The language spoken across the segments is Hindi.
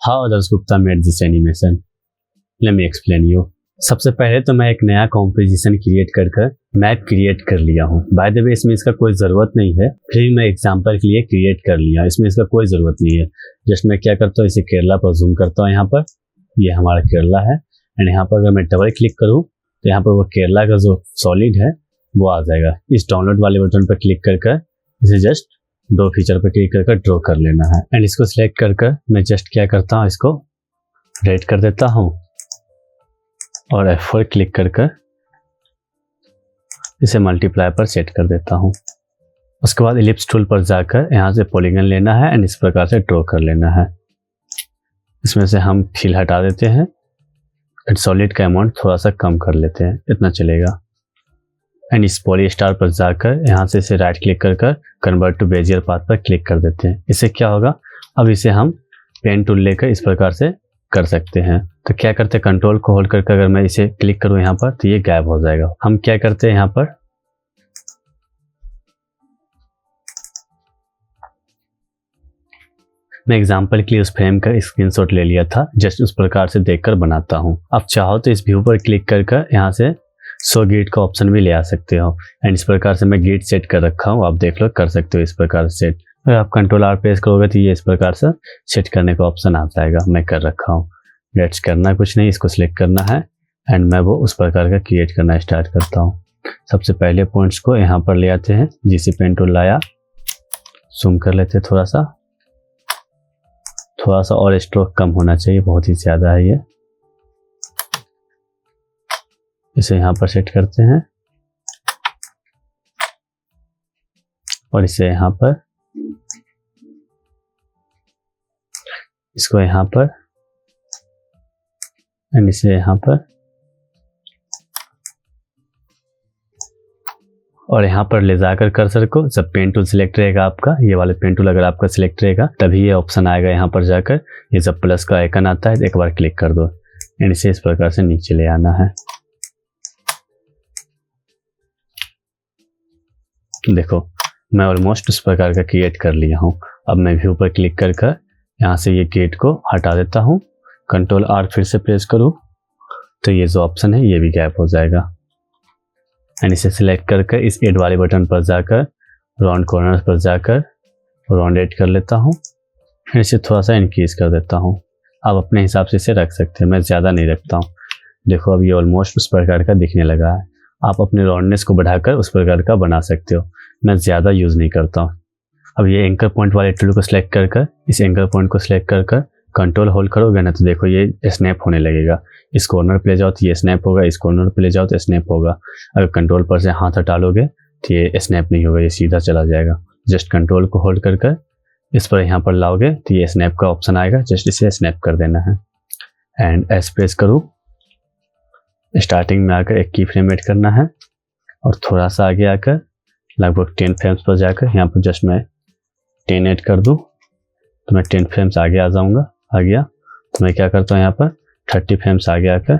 How others Gupta made this animation? Let me explain you. सबसे पहले तो मैं एक नया कॉम्पोजिशन क्रिएट कर मैप क्रिएट कर लिया हूँ। बाय द वे इसमें इसका कोई ज़रूरत नहीं है, फिर मैं एग्जांपल के लिए क्रिएट कर लिया, इसमें इसका कोई ज़रूरत नहीं है। जस्ट मैं क्या करता हूँ, इसे केरला पर जूम करता हूँ। यहाँ पर ये हमारा केरला है एंड यहाँ पर अगर मैं डबल क्लिक करूँ तो यहाँ पर वो केरला का जो सॉलिड है वो आ जाएगा। इस डाउनलोड वाले बटन पर क्लिक कर इसे जस्ट दो फीचर पर क्लिक कर ड्रॉ कर लेना है एंड इसको सिलेक्ट कर मैं जस्ट क्या करता हूँ, इसको रेड कर देता हूँ और F4 क्लिक कर इसे मल्टीप्लाई पर सेट कर देता हूँ। उसके बाद इलिप्स टूल पर जाकर यहाँ से पॉलीगन लेना है एंड इस प्रकार से ड्रॉ कर लेना है। इसमें से हम फिल हटा देते हैं एंड सॉलिड का अमाउंट थोड़ा सा कम कर लेते हैं, इतना चलेगा। एंड इस पॉली स्टार पर जाकर यहाँ से इसे राइट क्लिक कर कन्वर्ट टू बेजियर पाथ पर क्लिक कर देते हैं। इससे क्या होगा, अब इसे हम पेन टूल लेकर इस प्रकार से कर सकते हैं। तो क्या करते हैं, कंट्रोल को होल्ड करके अगर मैं इसे क्लिक करूं यहाँ पर तो ये गायब हो जाएगा। हम क्या करते हैं, यहाँ पर मैं एग्जांपल के लिए उस फ्रेम का स्क्रीनशॉट ले लिया था, जस्ट उस प्रकार से देखकर बनाता हूं। अब चाहो तो इस व्यू पर क्लिक कर यहाँ से शो गिड का ऑप्शन भी ले आ सकते हो एंड इस प्रकार से मैं गिड सेट कर रखा हूँ, आप देख लो कर सकते हो इस प्रकार से सेट। अगर आप कंट्रोल R प्रेस करोगे तो ये इस प्रकार से सेट करने का ऑप्शन आ जाएगा। मैं कर रखा हूँ, लेट्स करना कुछ नहीं, इसको सिलेक्ट करना है एंड मैं वो उस प्रकार का क्रिएट करना स्टार्ट करता हूँ। सबसे पहले पॉइंट्स को यहाँ पर ले आते हैं, जिसे पेन टूल लाया, जूम कर लेते हैं थोड़ा सा और स्ट्रोक कम होना चाहिए, बहुत ही ज़्यादा है ये। इसे यहाँ पर सेट करते हैं और इसे यहाँ पर, इसको यहाँ पर एंड इसे यहाँ पर और यहाँ पर ले जाकर कर्सर को, जब पेन टूल सिलेक्ट रहेगा आपका, ये वाले पेन टूल अगर आपका सिलेक्ट रहेगा तभी ये ऑप्शन आएगा। यहाँ पर जाकर ये जब प्लस का आइकन आता है एक बार क्लिक कर दो एंड इसे इस प्रकार से नीचे ले आना है। देखो मैं ऑलमोस्ट उस प्रकार का क्रिएट कर लिया हूँ। अब मैं व्यू पर क्लिक कर यहाँ से ये गेट को हटा देता हूँ, कंट्रोल R फिर से प्रेस करूँ तो ये जो ऑप्शन है ये भी गायब हो जाएगा एंड इसे सिलेक्ट कर इस एड वाले बटन पर जाकर राउंड कॉर्नर पर जाकर राउंड एड कर लेता हूँ, फिर इसे थोड़ा सा इंक्रीज कर देता हूँ। आप अपने हिसाब से इसे रख सकते हैं, मैं ज़्यादा नहीं रखता हूँ। देखो अब ये ऑलमोस्ट उस प्रकार का दिखने लगा है। आप अपने राउंडनेस को बढ़ाकर उस प्रकार का बना सकते हो, मैं ज़्यादा यूज़ नहीं करता हूँ। अब ये एंकर पॉइंट वाले टूल को सिलेक्ट कर इस एंकर पॉइंट को सिलेक्ट कर कंट्रोल होल्ड करोगे ना तो देखो ये स्नैप होने लगेगा। इस कॉर्नर पे ले जाओ तो ये स्नैप होगा, इस कॉर्नर पे ले जाओ तो स्नैप होगा। अगर कंट्रोल पर से हाथ हटा लोगे तो ये स्नैप नहीं होगा, ये सीधा चला जाएगा। जस्ट कंट्रोल को होल्ड कर इस पर यहाँ पर लाओगे तो ये स्नैप का ऑप्शन आएगा, जस्ट इसे स्नैप कर देना है एंड एस प्रेस करूँ। स्टार्टिंग में आकर एक की फ्रेम ऐड करना है और थोड़ा सा आगे आकर लगभग 10 फ्रेम्स पर जाकर यहाँ पर जस्ट मैं 10 ऐड कर दूँ तो मैं 10 फ्रेम्स आगे आ जाऊँगा। आ गया तो मैं क्या करता हूँ, यहाँ पर 30 फ्रेम्स आगे आकर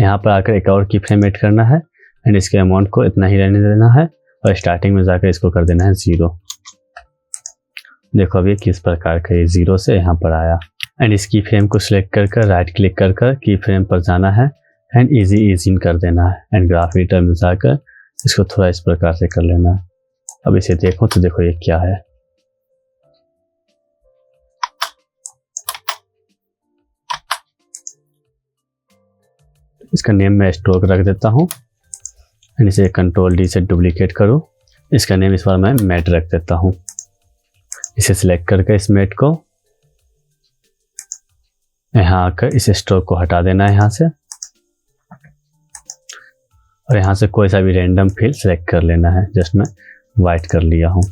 यहाँ पर आकर एक और की फ्रेम ऐड करना है एंड इसके अमाउंट को इतना ही रहने देना है और स्टार्टिंग में जाकर इसको कर देना है 0। देखो अभी किस प्रकार का ये 0 से यहाँ पर आया एंड इस की फ्रेम को सिलेक्ट कर राइट क्लिक कर की फ्रेम पर जाना है एंड इजी इन कर देना है एंड ग्राफ एडिटर में जाकर इसको थोड़ा इस प्रकार से कर लेना है। अब इसे देखो तो देखो ये क्या है। इसका नेम मैं स्ट्रोक रख देता हूँ एंड इसे कंट्रोल D से डुप्लीकेट करूँ। इसका नेम इस बार मैं मैट रख देता हूँ। इसे सिलेक्ट करके इस मैट को यहाँ आकर इस स्ट्रोक को हटा देना है यहाँ से और यहाँ से कोई सा भी रैंडम फील्ड सेलेक्ट कर लेना है। जस्ट मैं वाइट कर लिया हूँ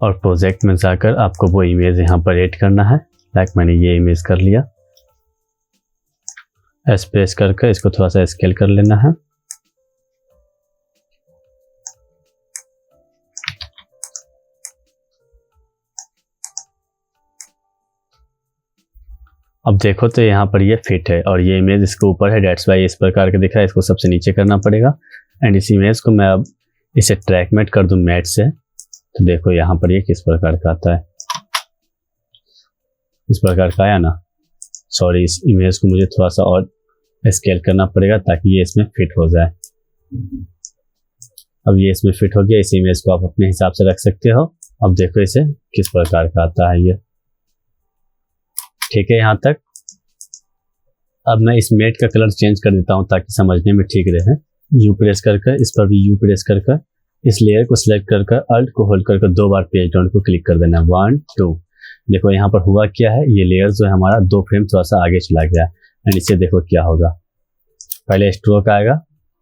और प्रोजेक्ट में जाकर आपको वो इमेज यहाँ पर ऐड करना है। लाइक मैंने ये इमेज कर लिया, एस प्रेस करके इसको थोड़ा सा स्केल कर लेना है। अब देखो तो यहाँ पर ये फिट है और ये इमेज इसके ऊपर है, डेट्स वाई इस प्रकार का दिख रहा है। इसको सबसे नीचे करना पड़ेगा एंड इस इमेज को मैं अब इसे ट्रैक मेट कर दूं मैट से तो देखो यहाँ पर ये किस प्रकार का आता है, इस प्रकार का आया ना। सॉरी, इस इमेज को मुझे थोड़ा सा और स्केल करना पड़ेगा ताकि ये इसमें फिट हो जाए। अब ये इसमें फिट हो गया। इस इमेज को आप अपने हिसाब से रख सकते हो। अब देखो इसे किस प्रकार का आता है ये। ठीक है, यहाँ तक। अब मैं इस मेट का कलर चेंज कर देता हूँ ताकि समझने में ठीक रहे। यू प्रेस कर इस पर भी यू प्रेस कर इस लेयर को सिलेक्ट कर अल्ट को होल्ड कर 2 बार पेज डाउन को क्लिक कर देना है। 1 2। देखो यहाँ पर हुआ क्या है, ये लेयर जो है हमारा 2 फ्रेम थोड़ा सा आगे चला गया। एंड इसे देखो क्या होगा, पहले स्ट्रोक आएगा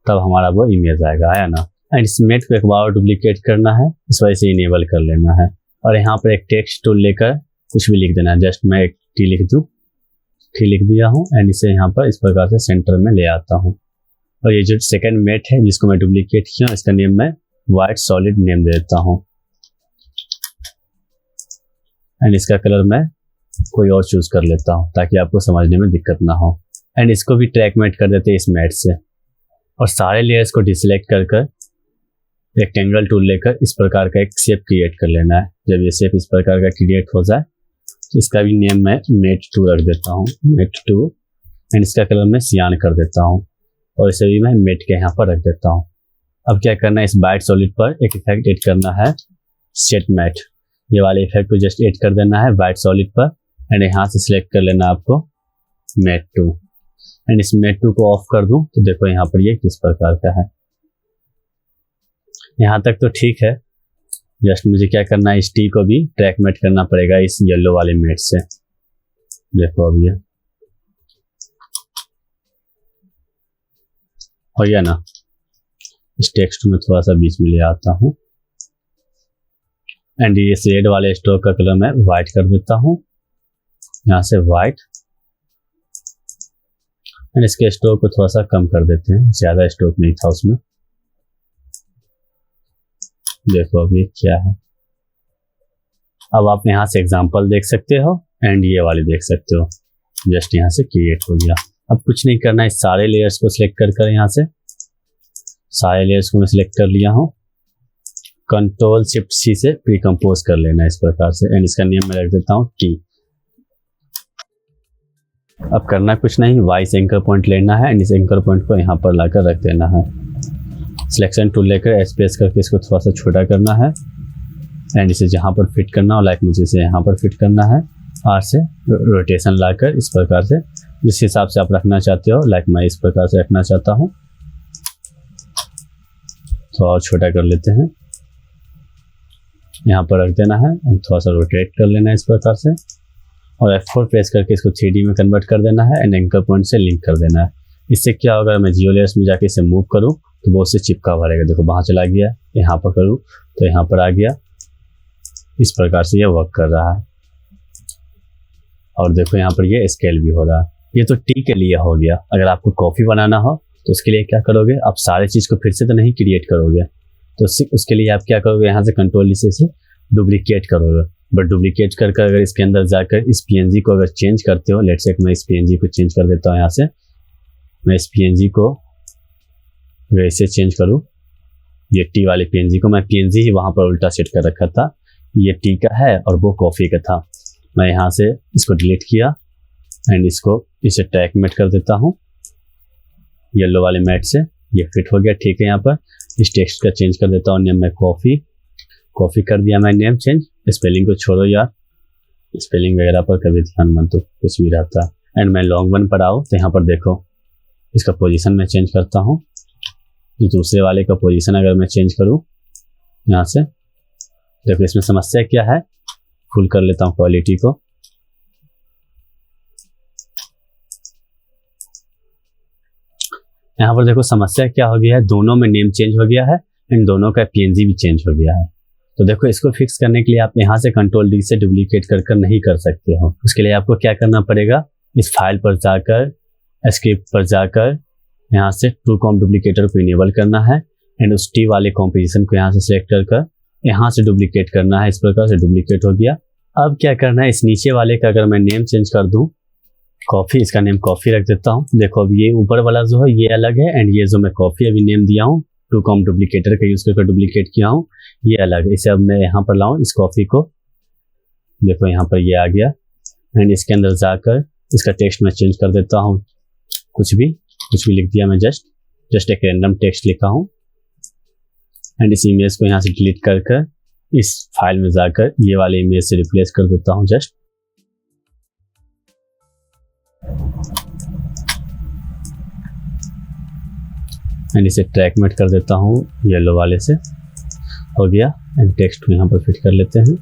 तब हमारा वो इमेज आएगा, आया ना। एंड इस मेट को एक बार डुप्लीकेट करना है, इस वजह से इनेबल कर लेना है। और यहाँ पर एक टेक्स्ट टूल लेकर कुछ भी लिख देना है। जस्ट मैं एक टी लिख दूँ, टी लिख दिया हूँ। एंड इसे यहाँ पर इस प्रकार से सेंटर में ले आता हूँ। और ये जो सेकंड मेट है जिसको मैं डुप्लीकेट किया, इसका नेम मैं वाइट सॉलिड नेम दे देता हूँ। एंड इसका कलर मैं कोई और चूज कर लेता हूँ ताकि आपको समझने में दिक्कत ना हो। एंड इसको भी ट्रैक मेट कर देते हैं इस मेट से। और सारे लेयर्स को डिसेलेक्ट कर रेक्टेंगल टूल लेकर इस प्रकार का एक शेप क्रिएट कर लेना है। जब ये शेप इस प्रकार का क्रिएट हो जाए तो इसका भी नेम मैं मेट 2 रख देता हूँ, मेट 2। एंड इसका कलर मैं सियान कर देता हूँ और इसे भी मैं मेट के यहाँ पर रख देता हूँ। अब क्या करना है, इस वाइट सॉलिड पर एक इफेक्ट ऐड करना है, सेट मैट। ये वाले इफेक्ट को जस्ट ऐड कर देना है वाइट सॉलिड पर। एंड यहाँ से सिलेक्ट कर लेना आपको मेट 2। एंड इस मेट 2 को ऑफ कर दूं तो देखो यहाँ पर ये किस प्रकार का है। यहाँ तक तो ठीक है। जस्ट मुझे क्या करना है, इस टी को भी ट्रैक मेट करना पड़ेगा इस येलो वाले मेट से। देखो अब ये हो गया ना। इस टेक्स्ट में थोड़ा सा बीच में ले आता हूँ। एंड ये शेड वाले स्ट्रोक का कलर मैं वाइट कर देता हूँ, यहाँ से वाइट। एंड इसके स्ट्रोक को थोड़ा सा कम कर देते हैं, ज़्यादा स्ट्रोक नहीं था उसमें। देखो अब ये क्या है। अब आप यहाँ से एग्जांपल देख सकते हो एंड ये वाले देख सकते हो। जस्ट यहाँ से क्रिएट हो गया। अब कुछ नहीं करना है, इस सारे लेयर्स को सिलेक्ट कर यहाँ से सारे लेयर्स को मैं सिलेक्ट कर लिया हूँ। कंट्रोल शिफ्ट सी से प्री कंपोज कर लेना है इस प्रकार से। एंड इसका नेम मैं रख देता हूँ टी। अब करना कुछ नहीं, वाई से एंकर पॉइंट लेना है एंड इस एंकर पॉइंट को यहाँ पर लाकर रख देना है। सिलेक्शन टूल लेकर एस प्रेस करके इसको थोड़ा सा छोटा करना है। एंड इसे जहाँ पर फिट करना हो, लाइक मुझे इसे यहाँ पर फिट करना है। आर से रोटेशन लाकर इस प्रकार से जिस हिसाब से आप रखना चाहते हो, लाइक मैं इस प्रकार से रखना चाहता हूँ। थोड़ा और छोटा कर लेते हैं, यहाँ पर रख देना है। एंड थोड़ा सा रोटेट कर लेना है इस प्रकार से। और F4 प्रेस करके इसको 3D में कन्वर्ट कर देना है एंड एंकर पॉइंट से लिंक कर देना है। इससे क्या होगा, मैं जियो लेयर्स में जाके इसे मूव करूँ तो वो उससे चिपका हुआ रहेगा। देखो वहाँ चला गया, यहाँ पर करूँ तो यहाँ पर आ गया। इस प्रकार से ये वर्क कर रहा है। और देखो यहाँ पर ये स्केल भी हो रहा है। ये तो टी के लिए हो गया। अगर आपको कॉफ़ी बनाना हो तो उसके लिए क्या करोगे, आप सारे चीज़ को फिर से तो नहीं क्रिएट करोगे, तो उसके लिए आप क्या करोगे, यहाँ से कंट्रोल से डुप्लीकेट करोगे। बट डुप्लीकेट कर अगर इसके अंदर जाकर इस PNG को अगर चेंज करते हो, लेट्स से मैं इस PNG को चेंज कर देता हूँ। यहाँ से मैं इस PNG को वैसे चेंज करूँ, ये टी वाले PNG को, मैं PNG ही वहाँ पर उल्टा सेट कर रखा था। ये टी का है और वो कॉफ़ी का था। मैं यहाँ से इसको डिलीट किया एंड इसे ट्रैक मेट कर देता हूँ येलो वाले मैट से। ये फिट हो गया, ठीक है। यहाँ पर इस टेक्स्ट का चेंज कर देता हूँ नेम, मैं कॉफ़ी कर दिया मैं नेम चेंज। स्पेलिंग को छोड़ो यार, स्पेलिंग वगैरह पर कभी ध्यान मत दो, कुछ भी रहता है। एंड मैं लॉन्ग वन पर आओ तो यहाँ पर देखो इसका पोजीशन मैं चेंज करता हूँ। जो दूसरे वाले का पोजीशन अगर मैं चेंज करूँ यहाँ से, देखो इसमें समस्या क्या है। फुल कर लेता हूँ क्वालिटी को। यहाँ पर देखो समस्या क्या हो गया है, दोनों में नेम चेंज हो गया है एंड दोनों का PNG भी चेंज हो गया है। तो देखो इसको फिक्स करने के लिए आप यहाँ से कंट्रोल D से डुप्लीकेट कर नहीं कर सकते हो। उसके लिए आपको क्या करना पड़ेगा, इस फाइल पर जाकर स्क्रिप्ट पर जाकर यहाँ से टू कॉम डुप्लीकेटर को इनेबल करना है एंड उस टी वाले कॉम्पोजिशन को यहाँ से सिलेक्ट कर यहाँ से डुप्लीकेट करना है। इस प्रकार से डुप्लीकेट हो गया। अब क्या करना है, इस नीचे वाले का अगर मैं नेम चेंज कर दूँ, कॉफ़ी, इसका नेम कॉफ़ी रख देता हूँ। देखो अब ये ऊपर वाला जो है ये अलग है एंड ये जो मैं कॉफ़ी अभी नेम दिया हूँ टू कॉम डुप्लीकेटर का यूज़ करके डुप्लीकेट किया हूँ, ये अलग है। इसे अब मैं यहाँ पर लाऊँ, इस कॉफ़ी को देखो यहाँ पर ये आ गया एंड इसके अंदर जाकर इसका टेक्स्ट मैं चेंज कर देता हूँ, कुछ भी लिख दिया मैं, जस्ट एक रैंडम टेक्स्ट लिखा हूँ। एंड इस इमेज को यहाँ से डिलीट कर इस फाइल में जाकर ये वाले इमेज से रिप्लेस कर देता हूँ जस्ट। एंड इसे ट्रैकमेट कर देता हूँ येलो वाले से, हो गया। एंड टेक्स्ट को यहाँ पर फिट कर लेते हैं।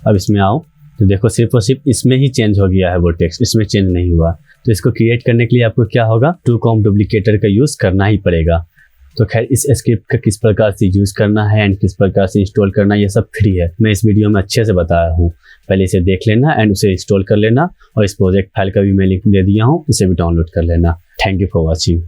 अब इसमें आओ तो देखो सिर्फ और सिर्फ इसमें ही चेंज हो गया है वो टेक्स्ट, इसमें चेंज नहीं हुआ। तो इसको क्रिएट करने के लिए आपको क्या होगा, 2com डुप्लीकेटर का यूज़ करना ही पड़ेगा। तो खैर इस स्क्रिप्ट का किस प्रकार से यूज़ करना है एंड किस प्रकार से इंस्टॉल करना, ये सब फ्री है, मैं इस वीडियो में अच्छे से बताया हूँ। पहले इसे देख लेना एंड उसे इंस्टॉल कर लेना, और इस प्रोजेक्ट फाइल का भी मैं लिंक दे दिया हूँ, इसे भी डाउनलोड कर लेना। Thank you for watching.